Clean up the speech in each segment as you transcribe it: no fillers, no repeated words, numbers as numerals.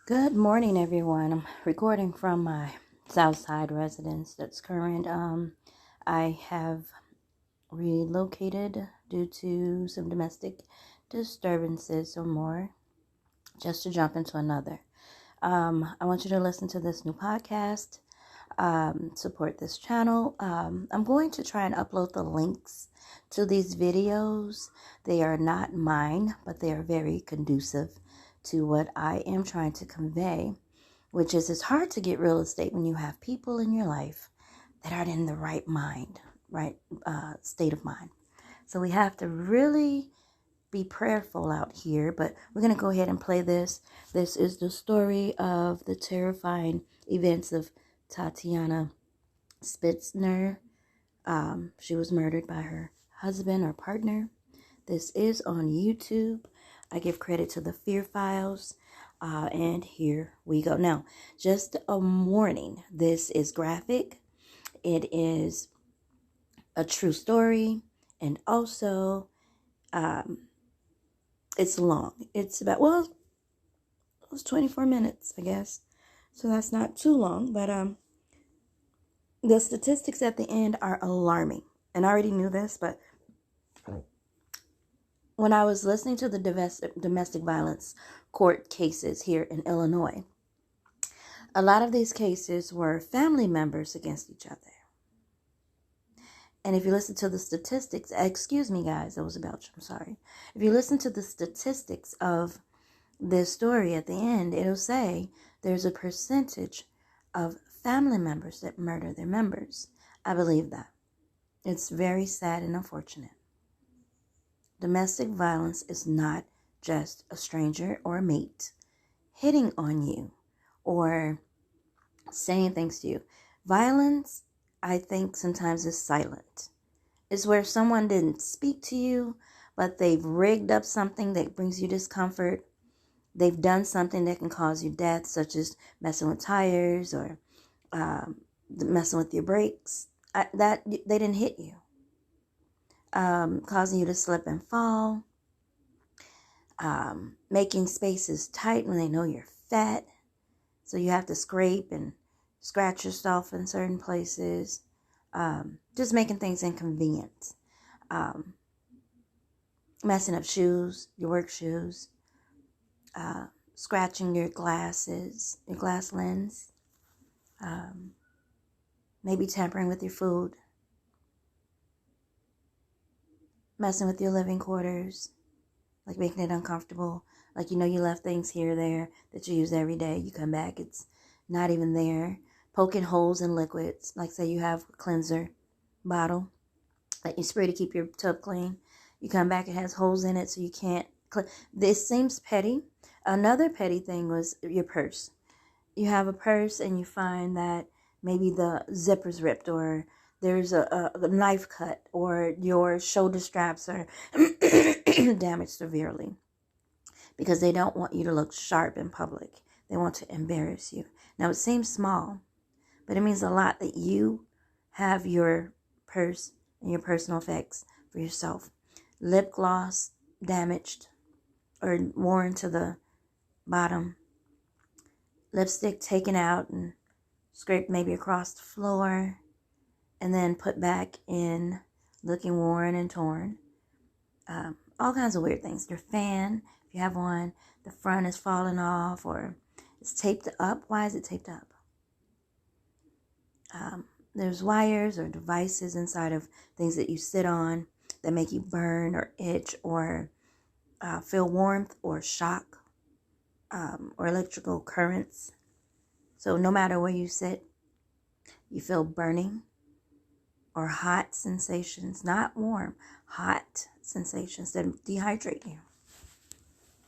Good morning, everyone. I'm recording from my Southside residence that's current. I have relocated due to some domestic disturbances or more, just to jump into another. I want you to listen to this new podcast, support this channel. I'm going to try and upload the links to these videos. They are not mine, but they are very conducive to what I am trying to convey, which is it's hard to get real estate when you have people in your life that aren't in the right mind, right state of mind. So we have to really be prayerful out here, but we're going to go ahead and play this. This is the story of the terrifying events of Tatiane Spitzner. She was murdered by her husband or partner. This is on YouTube. I give credit to the Fear Files. And here we go. Now, just a warning. This is graphic. It is a true story. And also, it's long. It's about, it was 24 minutes, I guess. So that's not too long. But the statistics at the end are alarming. And I already knew this, but when I was listening to the domestic violence court cases here in Illinois, a lot of these cases were family members against each other. And if you listen to the statistics, excuse me, guys, that was a belch, I'm sorry. If you listen to the statistics of this story at the end, it'll say there's a percentage of family members that murder their members. I believe that. It's very sad and unfortunate. Domestic violence is not just a stranger or a mate hitting on you or saying things to you. Violence, I think, sometimes is silent. It's where someone didn't speak to you, but they've rigged up something that brings you discomfort. They've done something that can cause you death, such as messing with tires or messing with your brakes. That they didn't hit you. Causing you to slip and fall, making spaces tight when they know you're fat, so you have to scrape and scratch yourself in certain places, just making things inconvenient, messing up shoes, your work shoes, scratching your glasses, your glass lens, maybe tampering with your food, messing with your living quarters, like making it uncomfortable, like you left things here or there that you use every day. You come back, it's not even there. Poking holes in liquids, like say you have a cleanser bottle that you spray to keep your tub clean. You come back, it has holes in it, so you can't clean. This seems petty. Another petty thing was your purse. You have a purse and you find that maybe the zipper's ripped, or there's a knife cut, or your shoulder straps are damaged severely, because they don't want you to look sharp in public. They want to embarrass you. Now, it seems small, but it means a lot that you have your purse and your personal effects for yourself. Lip gloss damaged or worn to the bottom. Lipstick taken out and scraped maybe across the floor, and then put back in, looking worn and torn. All kinds of weird things. Your fan, if you have one, the front is falling off or it's taped up. Why is it taped up? There's wires or devices inside of things that you sit on that make you burn or itch or feel warmth or shock, or electrical currents. So no matter where you sit, you feel burning or hot sensations, not warm, hot sensations that dehydrate you.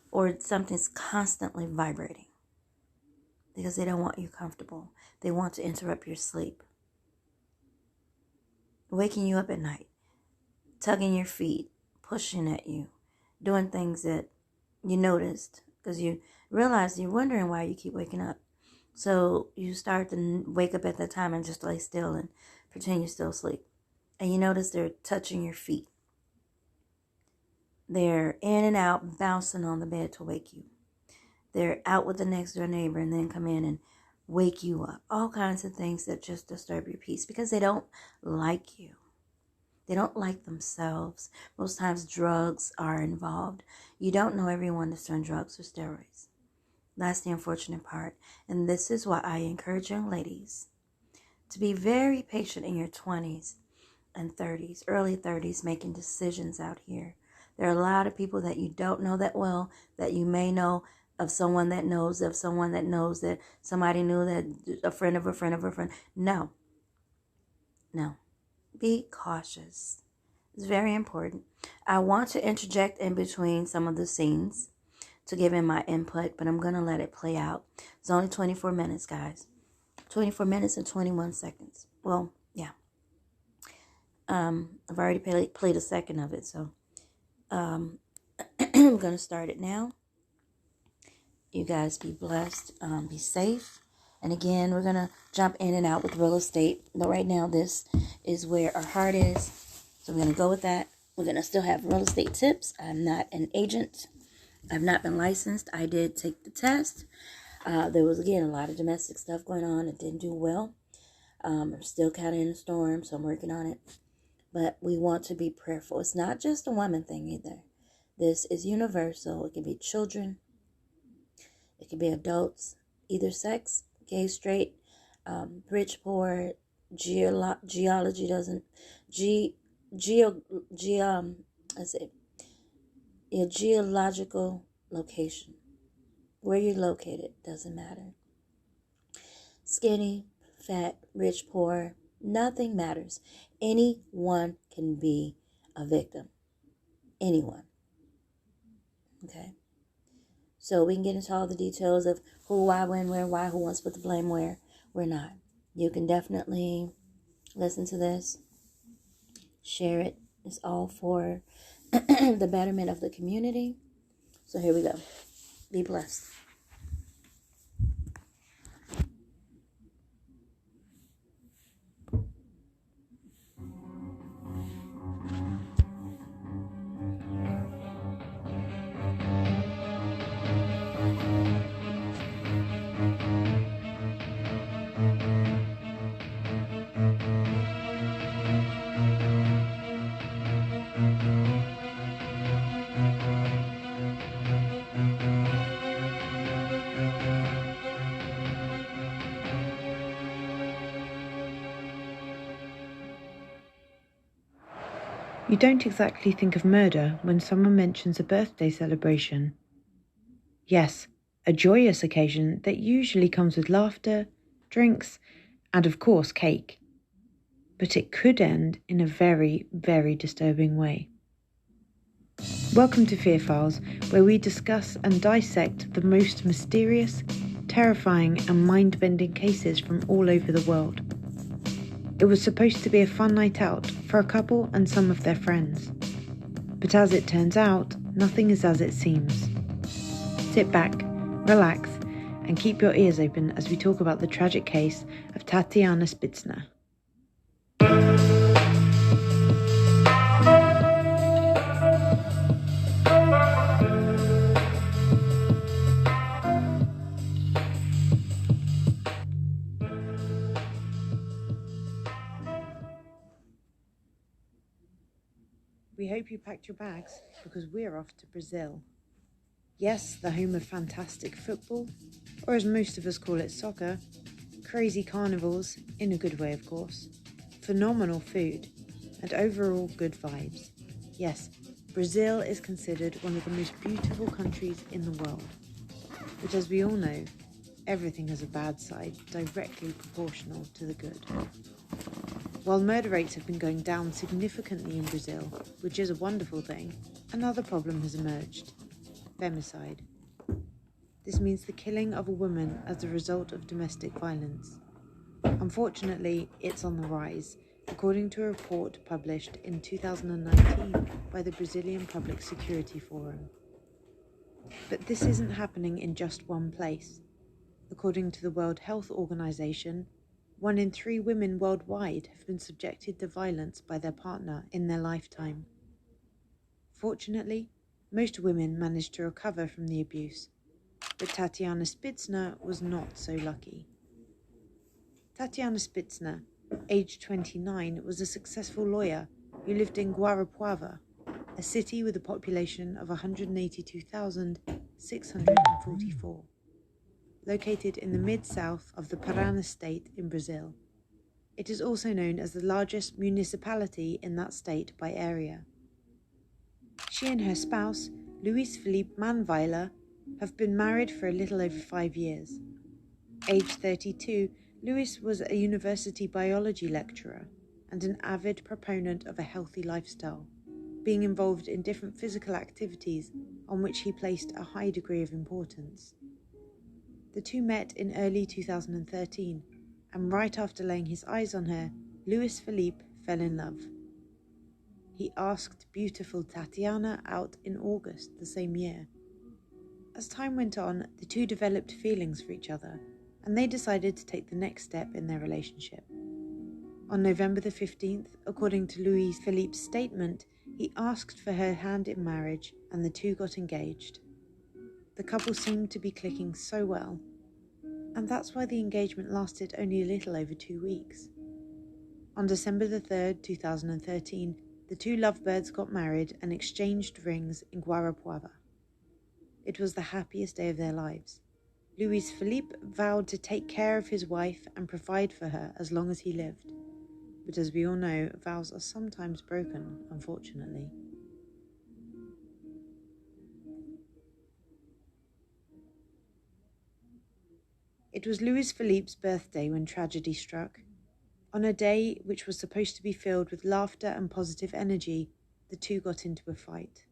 Or something's constantly vibrating because they don't want you comfortable. They want to interrupt your sleep. Waking you up at night, tugging your feet, pushing at you, doing things that you noticed because you realize you're wondering why you keep waking up. So you start to wake up at that time and just lay still and pretend you're still asleep. And you notice they're touching your feet. They're in and out, bouncing on the bed to wake you. They're out with the next door neighbor and then come in and wake you up. All kinds of things that just disturb your peace because they don't like you. They don't like themselves. Most times drugs are involved. You don't know everyone that's on drugs or steroids. That's the unfortunate part. And this is why I encourage young ladies to be very patient in your 20s and 30s, early 30s, making decisions out here. There are a lot of people that you don't know that well, that you may know of someone that knows of someone that knows that somebody knew that a friend of a friend of a friend. No. Be cautious. It's very important. I want to interject in between some of the scenes to give in my input, but I'm going to let it play out. It's only 24 minutes, guys. 24 minutes and 21 seconds. Well, yeah. I've already played a second of it, so I'm going to start it now. You guys be blessed, be safe. And again, we're going to jump in and out with real estate. But right now, this is where our heart is. So we're going to go with that. We're going to still have real estate tips. I'm not an agent. I've not been licensed. I did take the test. There was, again, a lot of domestic stuff going on. It didn't do well. I'm still kind of in a storm, so I'm working on it. But we want to be prayerful. It's not just a woman thing either. This is universal. It can be children. It can be adults, either sex, gay, straight, rich, poor, geology doesn't, your geological location, where you're located, doesn't matter. Skinny, fat, rich, poor, nothing matters. Anyone can be a victim. Anyone. Okay? So we can get into all the details of who, why, when, where, why, who wants to put the blame where. We're not. You can definitely listen to this. Share it. It's all for the betterment of the community. So here we go. Be blessed. You don't exactly think of murder when someone mentions a birthday celebration. Yes, a joyous occasion that usually comes with laughter, drinks, and of course cake. But it could end in a very, very disturbing way. Welcome to Fear Files, where we discuss and dissect the most mysterious, terrifying, and mind-bending cases from all over the world. It was supposed to be a fun night out for a couple and some of their friends. But as it turns out, nothing is as it seems. Sit back, relax, and keep your ears open as we talk about the tragic case of Tatiane Spitzner. We hope you packed your bags because we're off to Brazil. Yes, the home of fantastic football, or as most of us call it, soccer, crazy carnivals, in a good way of course, phenomenal food, and overall good vibes. Yes, Brazil is considered one of the most beautiful countries in the world. But as we all know, everything has a bad side directly proportional to the good. While murder rates have been going down significantly in Brazil, which is a wonderful thing, another problem has emerged: femicide. This means the killing of a woman as a result of domestic violence. Unfortunately, it's on the rise, according to a report published in 2019 by the Brazilian Public Security Forum. But this isn't happening in just one place. According to the World Health Organization, 1 in 3 women worldwide have been subjected to violence by their partner in their lifetime. Fortunately, most women manage to recover from the abuse, But Tatiane Spitzner was not so lucky. Tatiane Spitzner, aged 29, was a successful lawyer who lived in Guarapuava, a city with a population of 182,644, located in the mid-south of the Parana state in Brazil. It is also known as the largest municipality in that state by area. She and her spouse, Luis Felipe Manweiler, have been married for a little over 5 years. Aged 32, Luis was a university biology lecturer and an avid proponent of a healthy lifestyle, being involved in different physical activities on which he placed a high degree of importance. The two met in early 2013, and right after laying his eyes on her, Luis Felipe fell in love. He asked beautiful Tatiana out in August the same year. As time went on, the two developed feelings for each other, and they decided to take the next step in their relationship. On November the 15th, according to Luis Felipe's statement, he asked for her hand in marriage, and the two got engaged. The couple seemed to be clicking so well, and that's why the engagement lasted only a little over 2 weeks. On December the 3rd, 2013, the two lovebirds got married and exchanged rings in Guarapuava. It was the happiest day of their lives. Luis Felipe vowed to take care of his wife and provide for her as long as he lived. But as we all know, vows are sometimes broken, unfortunately. It was Luis Felipe's birthday when tragedy struck. On a day which was supposed to be filled with laughter and positive energy, the two got into a fight.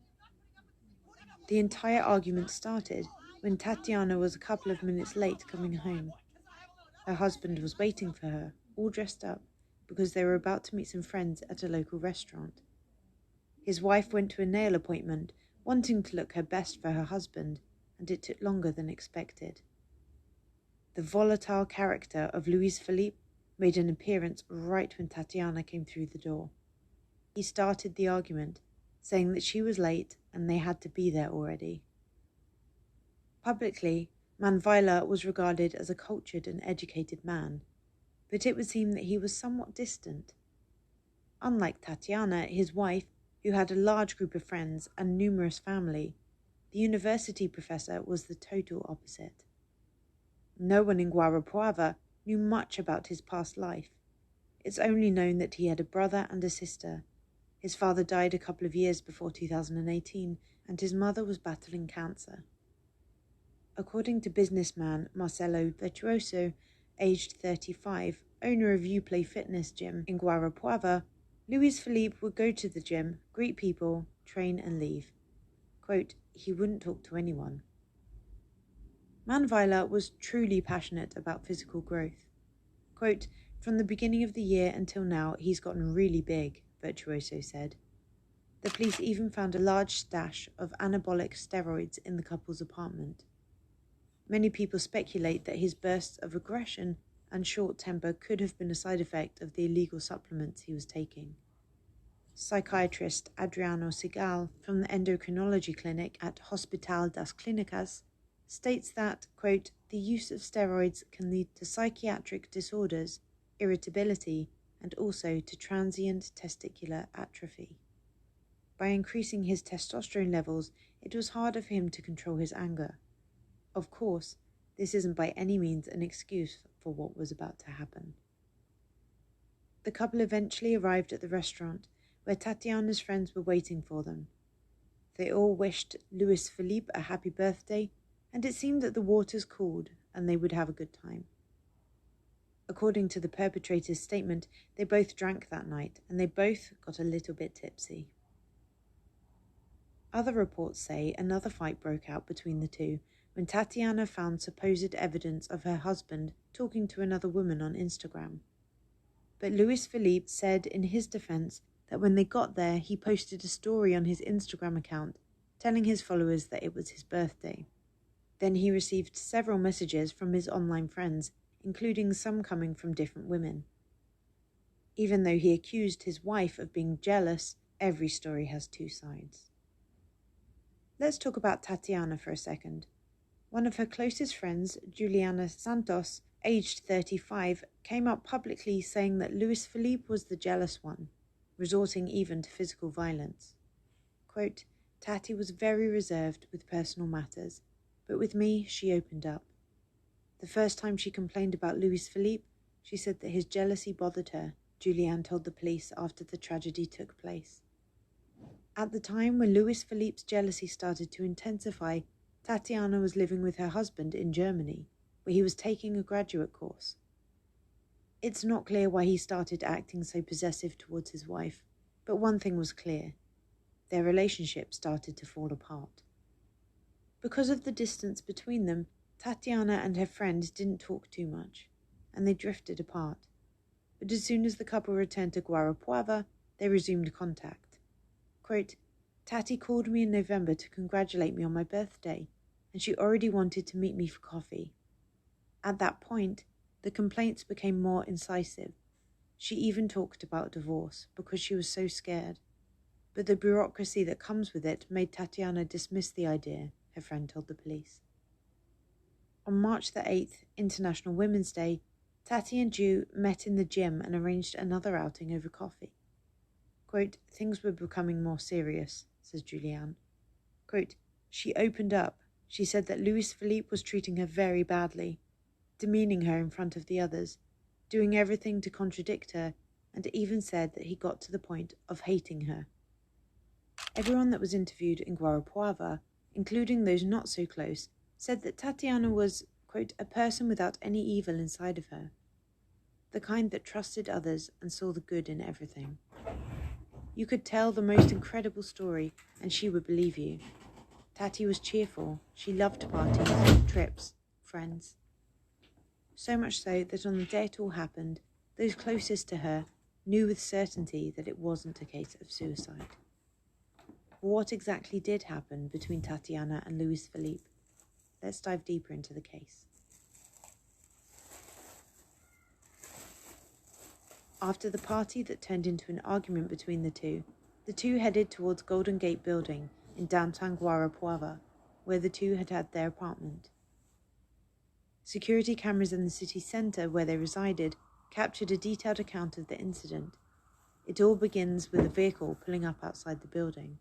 The entire argument started when Tatiana was a couple of minutes late coming home. Her husband was waiting for her, all dressed up, because they were about to meet some friends at a local restaurant. His wife went to a nail appointment, wanting to look her best for her husband, and it took longer than expected. The volatile character of Luis Felipe made an appearance right when Tatiana came through the door. He started the argument, saying that she was late and they had to be there already. Publicly, Manweiler was regarded as a cultured and educated man, but it would seem that he was somewhat distant. Unlike Tatiana, his wife, who had a large group of friends and numerous family, the university professor was the total opposite. No one in Guarapuava knew much about his past life. It's only known that he had a brother and a sister. His father died a couple of years before 2018, and his mother was battling cancer. According to businessman Marcelo Virtuoso, aged 35, owner of Uplay Fitness Gym in Guarapuava, Luis Felipe would go to the gym, greet people, train and leave. Quote, he wouldn't talk to anyone. Manweiler was truly passionate about physical growth. Quote, from the beginning of the year until now, he's gotten really big, Virtuoso said. The police even found a large stash of anabolic steroids in the couple's apartment. Many people speculate that his bursts of aggression and short temper could have been a side effect of the illegal supplements he was taking. Psychiatrist Adriano Sigal from the endocrinology clinic at Hospital das Clínicas states that, quote, the use of steroids can lead to psychiatric disorders, irritability, and also to transient testicular atrophy. By increasing his testosterone levels, it was harder for him to control his anger. Of course, this isn't by any means an excuse for what was about to happen. The couple eventually arrived at the restaurant, where Tatiana's friends were waiting for them. They all wished Luis Felipe a happy birthday, and it seemed that the waters cooled and they would have a good time. According to the perpetrator's statement, they both drank that night, and they both got a little bit tipsy. Other reports say another fight broke out between the two when Tatiana found supposed evidence of her husband talking to another woman on Instagram. But Luis Felipe said in his defense that when they got there, he posted a story on his Instagram account telling his followers that it was his birthday. Then he received several messages from his online friends, including some coming from different women. Even though he accused his wife of being jealous, every story has two sides. Let's talk about Tatiana for a second. One of her closest friends, Juliana Santos, aged 35, came out publicly saying that Luis Felipe was the jealous one, resorting even to physical violence. Quote, Tati was very reserved with personal matters, but with me she opened up. The first time she complained about Luis Felipe, she said that his jealousy bothered her, Julianne told the police after the tragedy took place. At the time when Luis Felipe's jealousy started to intensify, Tatiana was living with her husband in Germany, where he was taking a graduate course. It's not clear why he started acting so possessive towards his wife, but one thing was clear. Their relationship started to fall apart. Because of the distance between them, Tatiana and her friend didn't talk too much, and they drifted apart. But as soon as the couple returned to Guarapuava, they resumed contact. Quote, Tati called me in November to congratulate me on my birthday, and she already wanted to meet me for coffee. At that point, the complaints became more incisive. She even talked about divorce because she was so scared. But the bureaucracy that comes with it made Tatiana dismiss the idea, her friend told the police. On March the 8th, International Women's Day, Tati and Ju met in the gym and arranged another outing over coffee. Quote, things were becoming more serious, says Julianne. Quote, she opened up. She said that Luis Felipe was treating her very badly, demeaning her in front of the others, doing everything to contradict her, and even said that he got to the point of hating her. Everyone that was interviewed in Guarapuava, including those not so close, said that Tatiana was, quote, a person without any evil inside of her, the kind that trusted others and saw the good in everything. You could tell the most incredible story and she would believe you. Tati was cheerful. She loved parties, trips, friends. So much so that on the day it all happened, those closest to her knew with certainty that it wasn't a case of suicide. What exactly did happen between Tatiana and Luis Felipe? Let's dive deeper into the case. After the party that turned into an argument between the two headed towards Golden Gate Building in downtown Guarapuava, where the two had had their apartment. Security cameras in the city centre where they resided captured a detailed account of the incident. It all begins with a vehicle pulling up outside the building.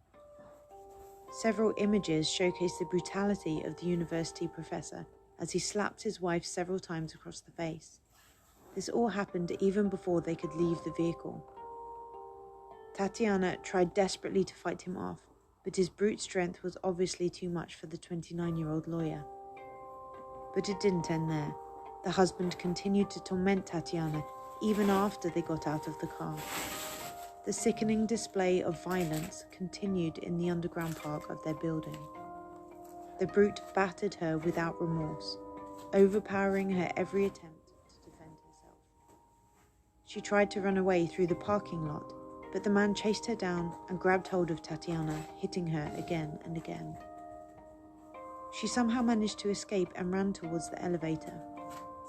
Several images showcase the brutality of the university professor as he slapped his wife several times across the face. This all happened even before they could leave the vehicle. Tatiana tried desperately to fight him off, but his brute strength was obviously too much for the 29-year-old lawyer. But it didn't end there. The husband continued to torment Tatiana even after they got out of the car. The sickening display of violence continued in the underground park of their building. The brute battered her without remorse, overpowering her every attempt to defend herself. She tried to run away through the parking lot, but the man chased her down and grabbed hold of Tatiana, hitting her again and again. She somehow managed to escape and ran towards the elevator.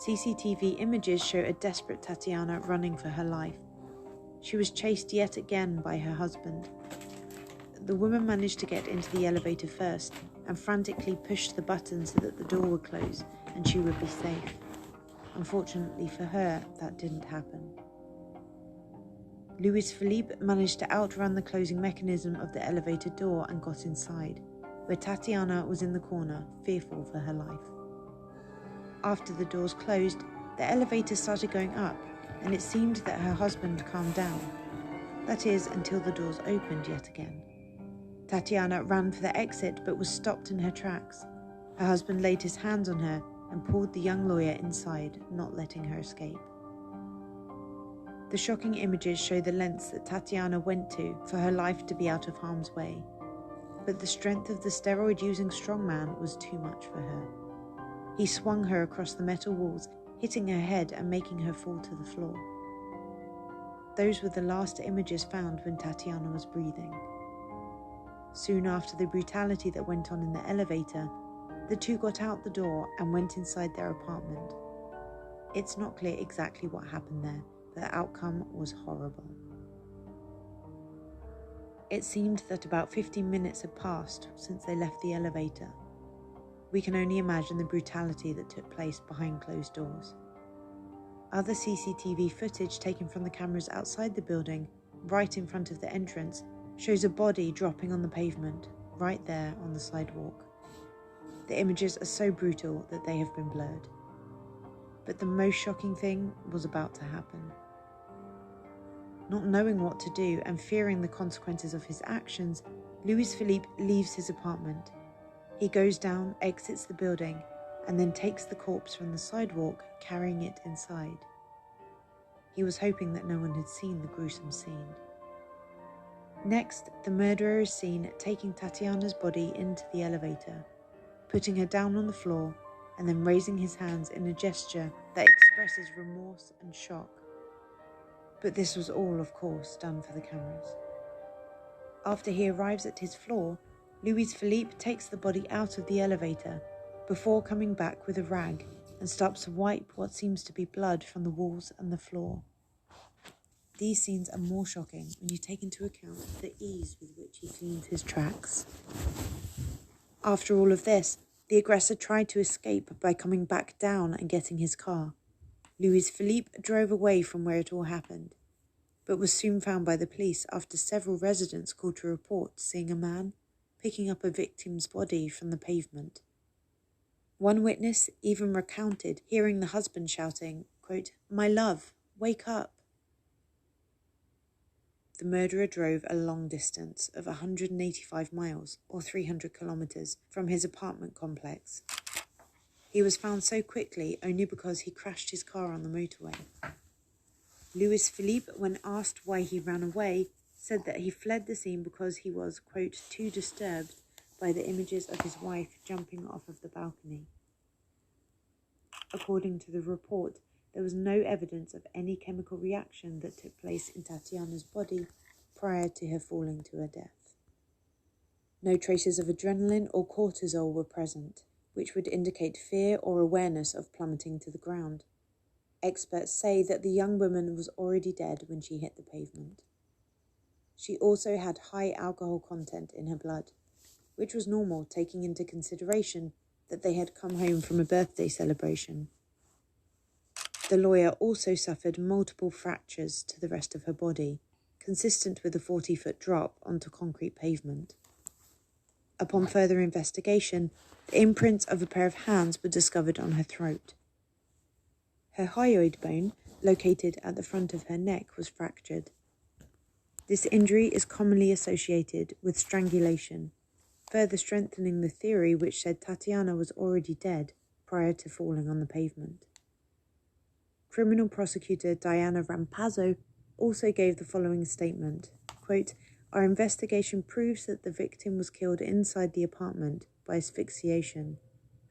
CCTV images show a desperate Tatiana running for her life. She was chased yet again by her husband. The woman managed to get into the elevator first and frantically pushed the button so that the door would close and she would be safe. Unfortunately for her, that didn't happen. Luis Felipe managed to outrun the closing mechanism of the elevator door and got inside, where Tatiana was in the corner, fearful for her life. After the doors closed, the elevator started going up, and it seemed that her husband calmed down. That is, until the doors opened yet again. Tatiana ran for the exit but was stopped in her tracks. Her husband laid his hands on her and pulled the young lawyer inside, not letting her escape. The shocking images show the lengths that Tatiana went to for her life to be out of harm's way. But the strength of the steroid-using strongman was too much for her. He swung her across the metal walls, hitting her head and making her fall to the floor. Those were the last images found when Tatiana was breathing. Soon after the brutality that went on in the elevator, the two got out the door and went inside their apartment. It's not clear exactly what happened there, but the outcome was horrible. It seemed that about 15 minutes had passed since they left the elevator. we can only imagine the brutality that took place behind closed doors. Other CCTV footage taken from the cameras outside the building, right in front of the entrance, shows a body dropping on the pavement, right there on the sidewalk. The images are so brutal that they have been blurred. But the most shocking thing was about to happen. Not knowing what to do and fearing the consequences of his actions, Louis Philippe leaves his apartment. He goes down, exits the building, and then takes the corpse from the sidewalk, carrying it inside. He was hoping that no one had seen the gruesome scene. Next, the murderer is seen taking Tatiana's body into the elevator, putting her down on the floor, and then raising his hands in a gesture that expresses remorse and shock. But this was all, of course, done for the cameras. After he arrives at his floor, Louis Philippe takes the body out of the elevator before coming back with a rag and starts to wipe what seems to be blood from the walls and the floor. These scenes are more shocking when you take into account the ease with which he cleans his tracks. After all of this, the aggressor tried to escape by coming back down and getting his car. Louis Philippe drove away from where it all happened, but was soon found by the police after several residents called to report seeing a man picking up a victim's body from the pavement. One witness even recounted hearing the husband shouting, quote, "My love, wake up." The murderer drove a long distance of 185 miles or 300 kilometers from his apartment complex. He was found so quickly only because he crashed his car on the motorway. Louis Philippe, when asked why he ran away, said that he fled the scene because he was, quote, too disturbed by the images of his wife jumping off of the balcony. According to the report, there was no evidence of any chemical reaction that took place in Tatiana's body prior to her falling to her death. No traces of adrenaline or cortisol were present, which would indicate fear or awareness of plummeting to the ground. Experts say that the young woman was already dead when she hit the pavement. She also had high alcohol content in her blood, which was normal taking into consideration that they had come home from a birthday celebration. The lawyer also suffered multiple fractures to the rest of her body, consistent with a 40-foot drop onto concrete pavement. Upon further investigation, the imprints of a pair of hands were discovered on her throat. Her hyoid bone, located at the front of her neck, was fractured. This injury is commonly associated with strangulation, further strengthening the theory which said Tatiana was already dead prior to falling on the pavement. Criminal prosecutor Diana Rampazzo also gave the following statement, quote, "Our investigation proves that the victim was killed inside the apartment by asphyxiation,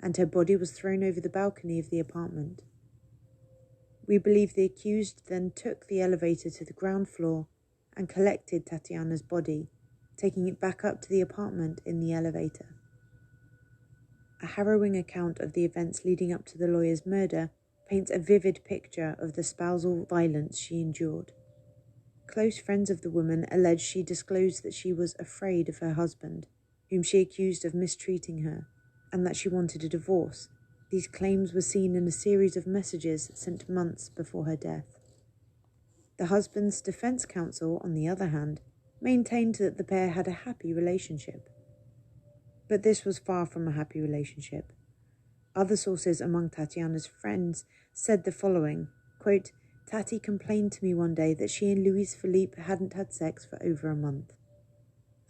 and her body was thrown over the balcony of the apartment. We believe the accused then took the elevator to the ground floor and collected Tatiana's body, taking it back up to the apartment in the elevator." A harrowing account of the events leading up to the lawyer's murder paints a vivid picture of the spousal violence she endured. Close friends of the woman alleged she disclosed that she was afraid of her husband, whom she accused of mistreating her, and that she wanted a divorce. These claims were seen in a series of messages sent months before her death. The husband's defense counsel, on the other hand, maintained that the pair had a happy relationship. But this was far from a happy relationship. Other sources among Tatiana's friends said the following, quote, "Tati complained to me one day that she and Louis Philippe hadn't had sex for over a month."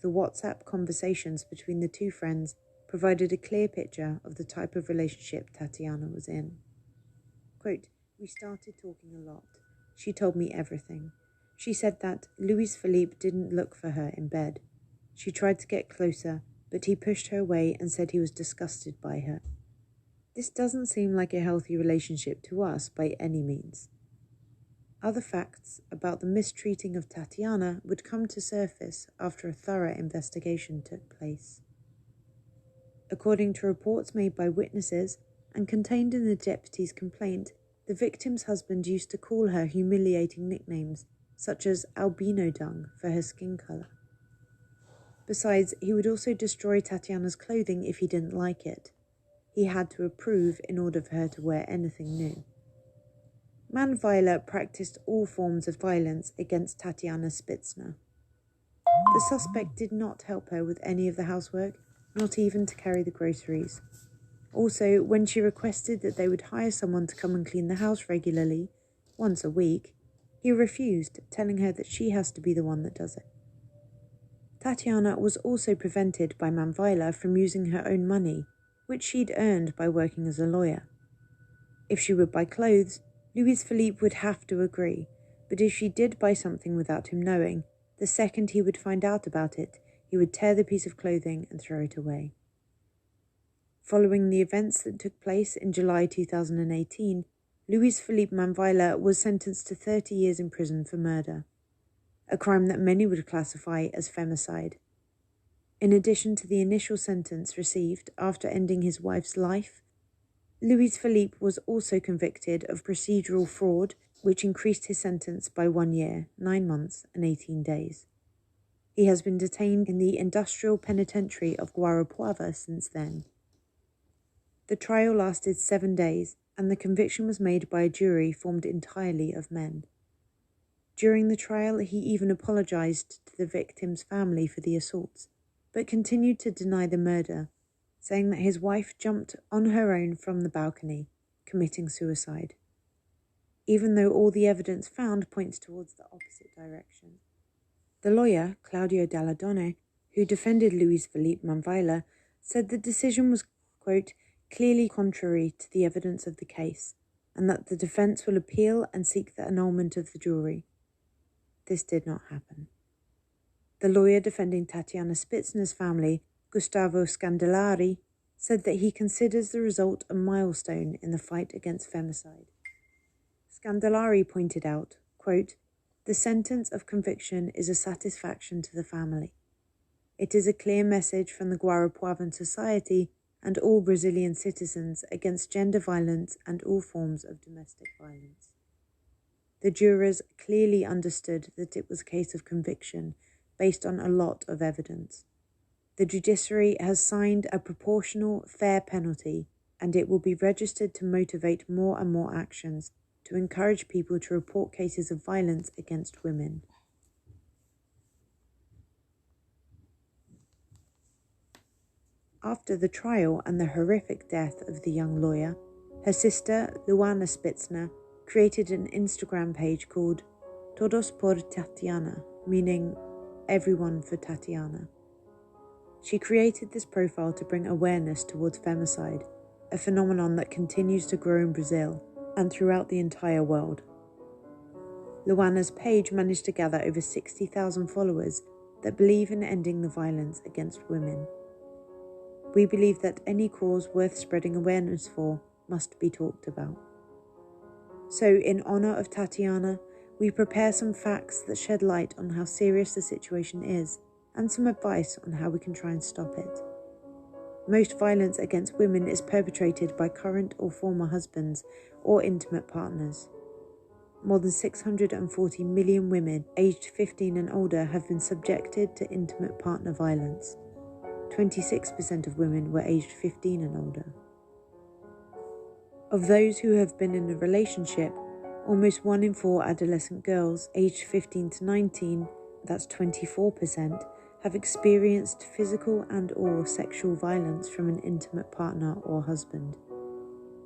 The WhatsApp conversations between the two friends provided a clear picture of the type of relationship Tatiana was in. Quote, "We started talking a lot. She told me everything. She said that Louis Philippe didn't look for her in bed. She tried to get closer, but he pushed her away and said he was disgusted by her. This doesn't seem like a healthy relationship to us by any means." Other facts about the mistreating of Tatiana would come to surface after a thorough investigation took place. According to reports made by witnesses and contained in the deputy's complaint, the victim's husband used to call her humiliating nicknames, such as albino dung for her skin colour. Besides, he would also destroy Tatiana's clothing if he didn't like it. he had to approve in order for her to wear anything new. Manweiler practiced all forms of violence against Tatiane Spitzner. The suspect did not help her with any of the housework, not even to carry the groceries. Also, when she requested that they would hire someone to come and clean the house regularly, once a week, he refused, telling her that she has to be the one that does it. Tatiana was also prevented by Manweiler from using her own money, which she'd earned by working as a lawyer. If she would buy clothes, Louis Philippe would have to agree, but if she did buy something without him knowing, the second he would find out about it, he would tear the piece of clothing and throw it away. Following the events that took place in July 2018, Louis Philippe Manweiler was sentenced to 30 years in prison for murder, a crime that many would classify as femicide. In addition to the initial sentence received after ending his wife's life, Louis Philippe was also convicted of procedural fraud, which increased his sentence by 1 year, 9 months, and 18 days. He has been detained in the industrial penitentiary of Guarapuava since then. The trial lasted 7 days, and the conviction was made by a jury formed entirely of men. During the trial, he even apologized to the victim's family for the assaults, but continued to deny the murder, saying that his wife jumped on her own from the balcony, committing suicide, even though all the evidence found points towards the opposite direction. The lawyer, Claudio Dalladone, who defended Louis Philippe Manweiler, said the decision was, quote, clearly contrary to the evidence of the case, and that the defence will appeal and seek the annulment of the jury. This did not happen. The lawyer defending Tatiana Spitzner's family, Gustavo Scandellari, said that he considers the result a milestone in the fight against femicide. Scandellari pointed out, quote, the sentence of conviction is a satisfaction to the family. It is a clear message from the Guarapuavan society and all Brazilian citizens against gender violence and all forms of domestic violence. The jurors clearly understood that it was a case of conviction based on a lot of evidence. The judiciary has signed a proportional, fair penalty, and it will be registered to motivate more and more actions to encourage people to report cases of violence against women. After the trial and the horrific death of the young lawyer, her sister, Luana Spitzner, created an Instagram page called Todos por Tatiana, meaning everyone for Tatiana. She created this profile to bring awareness towards femicide, a phenomenon that continues to grow in Brazil and throughout the entire world. Luana's page managed to gather over 60,000 followers that believe in ending the violence against women. We believe that any cause worth spreading awareness for must be talked about. So, in honour of Tatiana, we prepare some facts that shed light on how serious the situation is and some advice on how we can try and stop it. Most violence against women is perpetrated by current or former husbands or intimate partners. More than 640 million women aged 15 and older have been subjected to intimate partner violence. 26% of women were aged 15 and older. Of those who have been in a relationship, almost 1 in 4 adolescent girls aged 15 to 19, that's 24%, have experienced physical and/or sexual violence from an intimate partner or husband.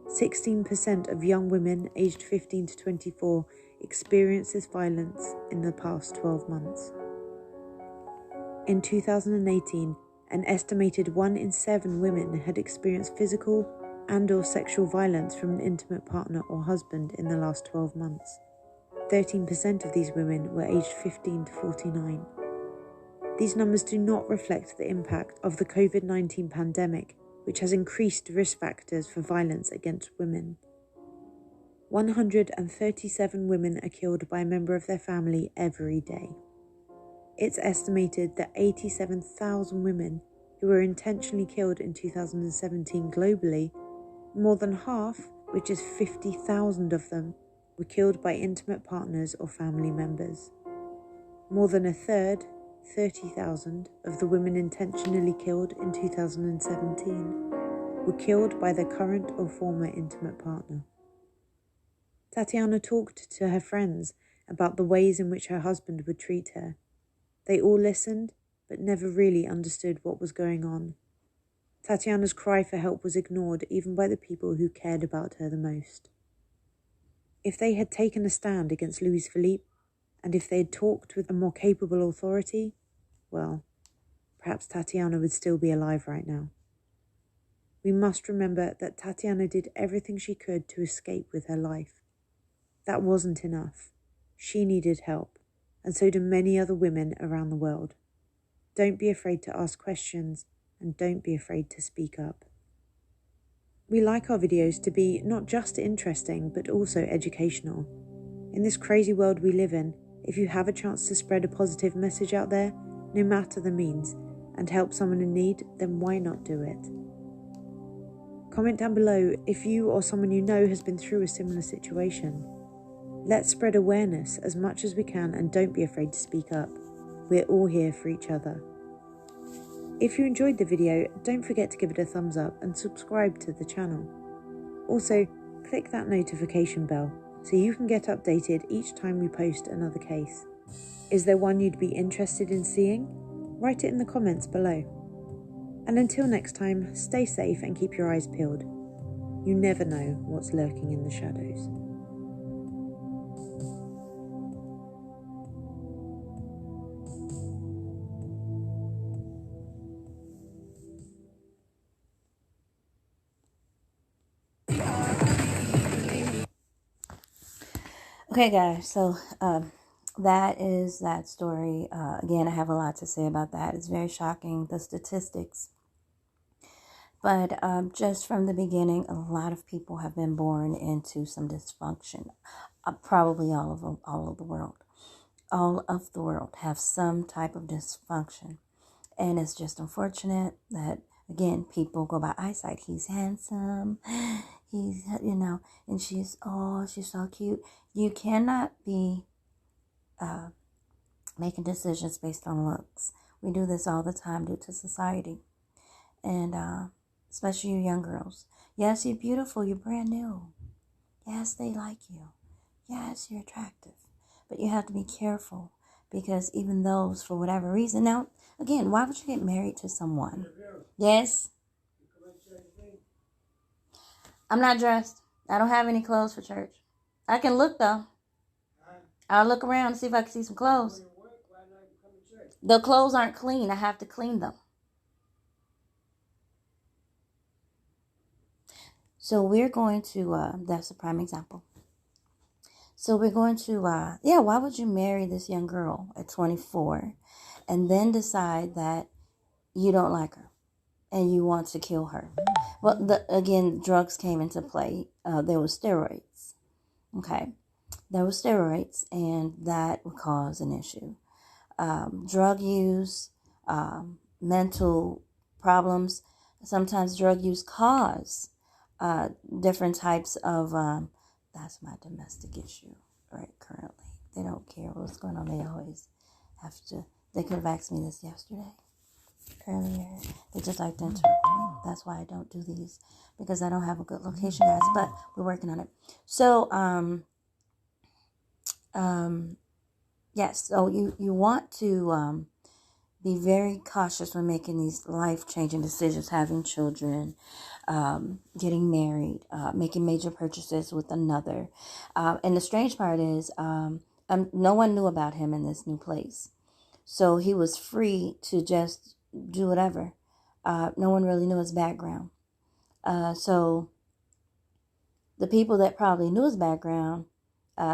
16% of young women aged 15 to 24 experienced this violence in the past 12 months. In 2018, an estimated 1 in 7 women had experienced physical and/or sexual violence from an intimate partner or husband in the last 12 months. 13% of these women were aged 15 to 49. These numbers do not reflect the impact of the COVID-19 pandemic, which has increased risk factors for violence against women. 137 women are killed by a member of their family every day. It's estimated that 87,000 women who were intentionally killed in 2017 globally, more than half, which is 50,000 of them, were killed by intimate partners or family members. More than a third, 30,000, of the women intentionally killed in 2017 were killed by their current or former intimate partner. Tatiane talked to her friends about the ways in which her husband would treat her. They all listened, but never really understood what was going on. Tatiana's cry for help was ignored even by the people who cared about her the most. If they had taken a stand against Louis Philippe, and if they had talked with a more capable authority, well, perhaps Tatiane would still be alive right now. We must remember that Tatiane did everything she could to escape with her life. That wasn't enough. She needed help, and so do many other women around the world. Don't be afraid to ask questions, and don't be afraid to speak up. We like our videos to be not just interesting, but also educational. In this crazy world we live in, if you have a chance to spread a positive message out there, no matter the means, and help someone in need, then why not do it? Comment down below if you or someone you know has been through a similar situation. Let's spread awareness as much as we can and don't be afraid to speak up. We're all here for each other. If you enjoyed the video, don't forget to give it a thumbs up and subscribe to the channel. Also, click that notification bell so you can get updated each time we post another case. Is there one you'd be interested in seeing? Write it in the comments below. And until next time, stay safe and keep your eyes peeled. You never know what's lurking in the shadows. Okay, guys, so that is that story. Again, I have a lot to say about that. It's very shocking, the statistics. But just from the beginning, a lot of people have been born into some dysfunction. Probably all of the world. All of the world have some type of dysfunction. And it's just unfortunate that, again, people go by eyesight. He's handsome. He's, and she's so cute. You cannot be making decisions based on looks. We do this all the time due to society. And especially you young girls. Yes, you're beautiful. You're brand new. Yes, they like you. Yes, you're attractive. But you have to be careful because even those, for whatever reason. Now, again, why would you get married to someone? Yes? I'm not dressed. I don't have any clothes for church. I can look, though. I'll look around and see if I can see some clothes. The clothes aren't clean. I have to clean them. So we're going to, that's a prime example. So we're going to, why would you marry this young girl at 24 and then decide that you don't like her and you want to kill her? Well, again, drugs came into play. There were steroids. Okay. There were steroids, and that would cause an issue. Drug use, mental problems. Sometimes drug use cause different types of, that's my domestic issue right currently. They don't care what's going on. They always have to, they could have asked me this yesterday, earlier. They just like to interrupt me. That's why I don't do these, because I don't have a good location, guys, but we're working on it. So, yes, so you want to be very cautious when making these life-changing decisions, having children, getting married, making major purchases with another. And the strange part is no one knew about him in this new place. So he was free to just do whatever. No one really knew his background. So the people that probably knew his background,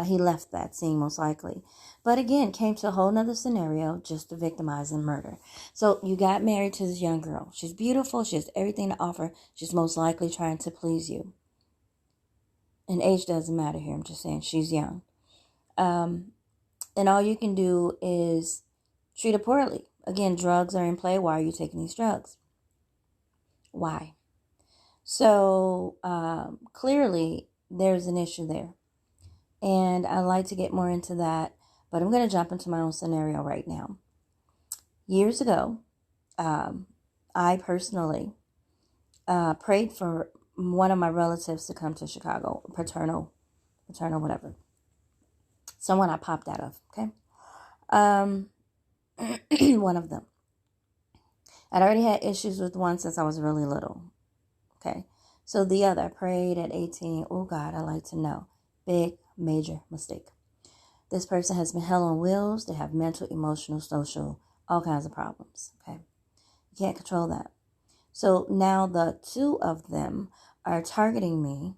he left that scene most likely. But again, came to a whole nother scenario just to victimize and murder. So you got married to this young girl. She's beautiful. She has everything to offer. She's most likely trying to please you. And age doesn't matter here. I'm just saying she's young. And all you can do is treat her poorly. Again, drugs are in play. Why are you taking these drugs? Why? So clearly there's an issue there. And I'd like to get more into that, but I'm going to jump into my own scenario right now. Years ago, I personally prayed for one of my relatives to come to Chicago, paternal, whatever. Someone I popped out of, okay? One of them. I'd already had issues with one since I was really little, okay? So the other, I prayed at 18. Oh, God, I like to know. Big, major mistake. This person has been hell on wheels. They have mental, emotional, social, all kinds of problems, okay? You can't control that. So now the two of them are targeting me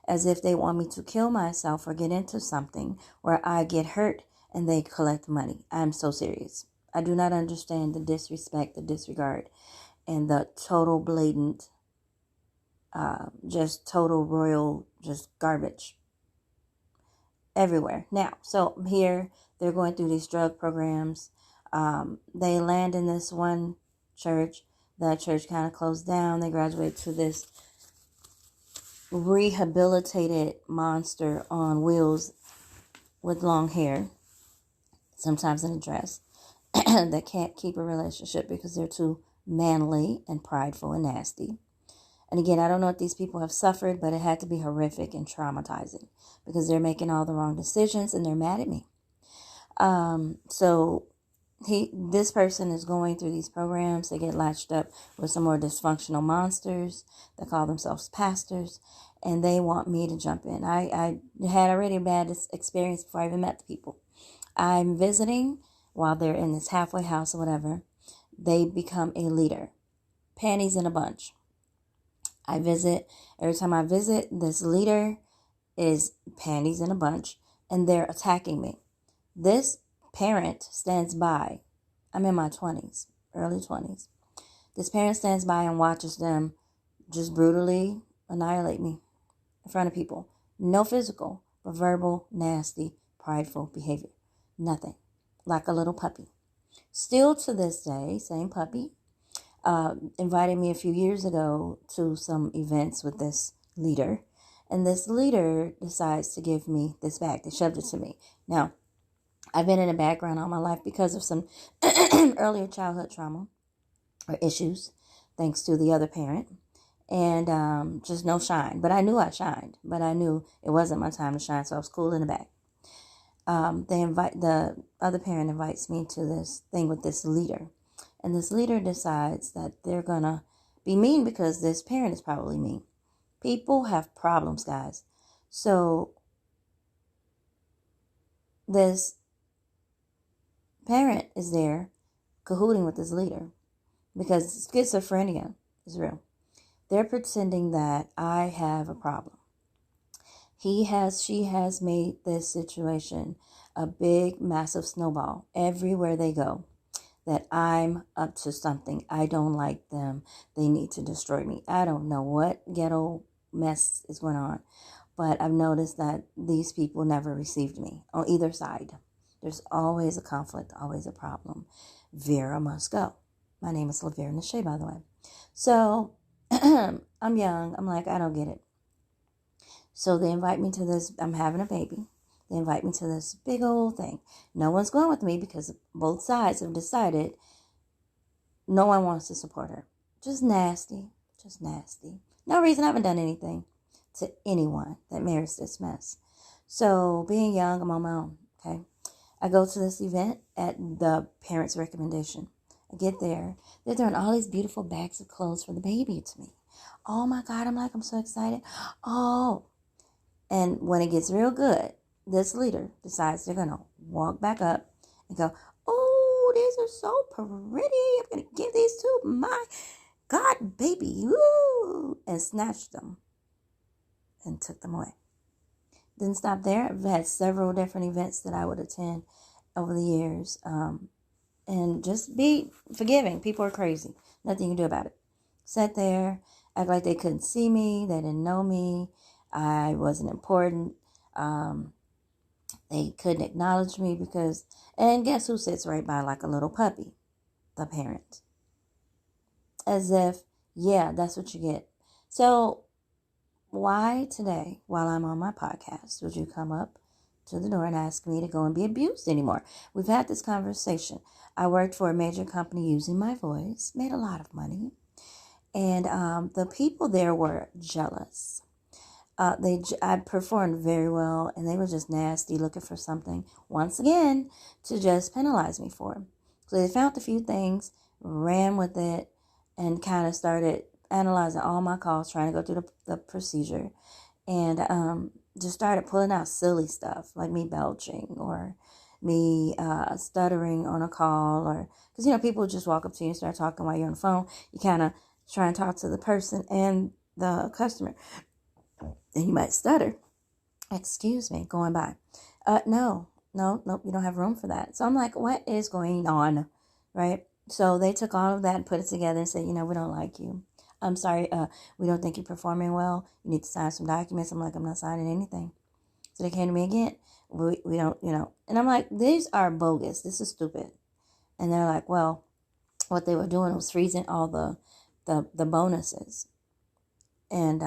as if they want me to kill myself or get into something where I get hurt and they collect money. I'm so serious. I do not understand the disrespect, the disregard, and the total blatant, just total royal, just garbage everywhere. Now, so here they're going through these drug programs. They land in this one church. That church kind of closed down. They graduate to this rehabilitated monster on wheels with long hair, sometimes in a dress, that can't keep a relationship because they're too manly and prideful and nasty. And again, I don't know what these people have suffered, but it had to be horrific and traumatizing because they're making all the wrong decisions and they're mad at me. So this person is going through these programs. They get latched up with some more dysfunctional monsters that call themselves pastors, and they want me to jump in. I had already a bad experience before I even met the people. I'm visiting while they're in this halfway house or whatever. They become a leader. Panties in a bunch. I visit. Every time I visit, this leader is panties in a bunch, and they're attacking me. This parent stands by. I'm in my 20s, early 20s. This parent stands by and watches them just brutally annihilate me in front of people. No physical, but verbal, nasty, prideful behavior. Nothing. Like a little puppy. Still to this day, same puppy, invited me a few years ago to some events with this leader. And this leader decides to give me this bag. They shoved it to me. Now, I've been in a background all my life because of some earlier childhood trauma or issues, thanks to the other parent. And just no shine. But I knew I shined. But I knew it wasn't my time to shine, so I was cool in the back. The other parent invites me to this thing with this leader. And this leader decides that they're going to be mean because this parent is probably mean. People have problems, guys. So this parent is there cahooting with this leader because schizophrenia is real. They're pretending that I have a problem. She has made this situation a big, massive snowball everywhere they go. That I'm up to something. I don't like them. They need to destroy me. I don't know what ghetto mess is going on, but I've noticed that these people never received me on either side. There's always a conflict, always a problem. Vera must go. My name is LaVera Nashe, by the way. So I'm young. I'm like, I don't get it. So they invite me to this. I'm having a baby. They invite me to this big old thing. No one's going with me because both sides have decided no one wants to support her. Just nasty. Just nasty. No reason. I haven't done anything to anyone that merits this mess. So being young, I'm on my own. Okay. I go to this event at the parents' recommendation. I get there. They're throwing all these beautiful bags of clothes for the baby to me. Oh my God. I'm so excited. Oh. And when it gets real good, this leader decides they're going to walk back up and go, oh, these are so pretty. I'm going to give these to my God baby. Woo! And snatched them and took them away. Didn't stop there. I've had several different events that I would attend over the years. And just be forgiving. People are crazy. Nothing you can do about it. Sat there, act like they couldn't see me. They didn't know me. I wasn't important. They couldn't acknowledge me because, and guess who sits right by like a little puppy? The parent. As if, yeah, that's what you get. So why today, while I'm on my podcast, would you come up to the door and ask me to go and be abused anymore? We've had this conversation. I worked for a major company using my voice, made a lot of money. And the people there were jealous. I performed very well, and they were just nasty, looking for something once again to just penalize me for. So they found a few things, ran with it, and kind of started analyzing all my calls, trying to go through the procedure, and just started pulling out silly stuff like me belching or me stuttering on a call, or because people just walk up to you and start talking while you're on the phone. You kind of try and talk to the person and the customer, and you might stutter. Excuse me, going by. No, nope, you don't have room for that. So I'm like, what is going on, right? So they took all of that and put it together and said, we don't like you. I'm sorry, we don't think you're performing well. You need to sign some documents. I'm like, I'm not signing anything. So they came to me again. We don't, and I'm like, these are bogus. This is stupid. And they're like, well, what they were doing was freezing all the bonuses. And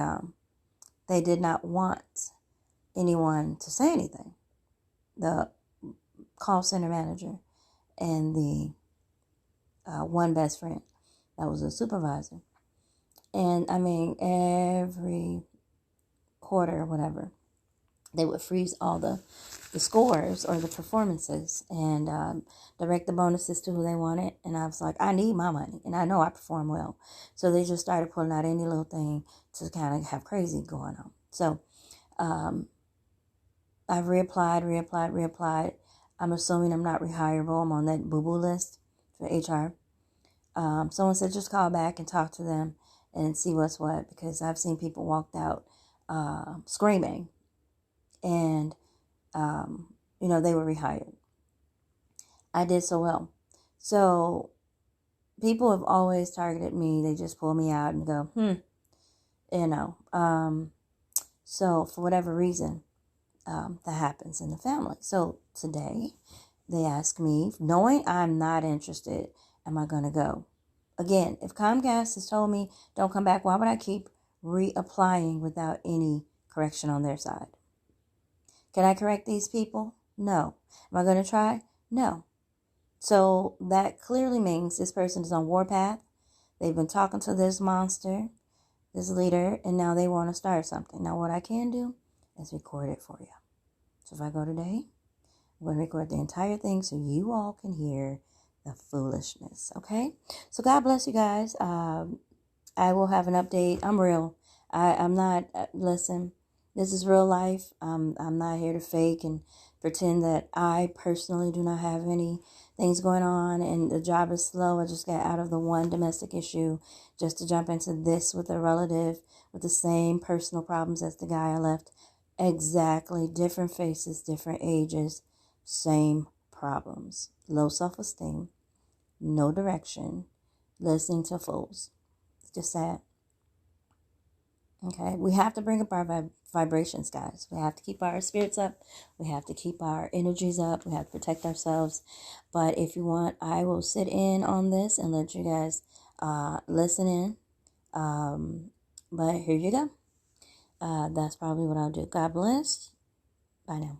they did not want anyone to say anything. The call center manager and the one best friend that was a supervisor. And I mean, every quarter or whatever, they would freeze all the scores or the performances and direct the bonuses to who they wanted. And I was like, I need my money, and I know I perform well. So they just started pulling out any little thing to kind of have crazy going on. So I've reapplied. I'm assuming I'm not rehireable. I'm on that boo-boo list for HR. Someone said just call back and talk to them and see what's what, because I've seen people walked out screaming, and they were rehired. I did so well. So people have always targeted me. They just pull me out and go, so for whatever reason, that happens in the family. So today they ask me, knowing I'm not interested, am I going to go? Again, if Comcast has told me don't come back, why would I keep reapplying without any correction on their side? Can I correct these people? No. Am I going to try? No. So that clearly means this person is on warpath. They've been talking to this monster, this leader, and now they want to start something. Now what I can do is record it for you. So if I go today, I'm going to record the entire thing so you all can hear the foolishness, okay? So God bless you guys. I will have an update. I'm real. I'm not, listen, this is real life. I'm not here to fake and pretend that I personally do not have any things going on and the job is slow. I just got out of the one domestic issue just to jump into this with a relative with the same personal problems as the guy I left. Exactly. Different faces, different ages, same problems. Low self-esteem, no direction, listening to fools. It's just sad. Okay, we have to bring up our vibrations, guys. We have to keep our spirits up. We have to keep our energies up. We have to protect ourselves. But if you want, I will sit in on this and let you guys listen in. But here you go. That's probably what I'll do. God bless. Bye now.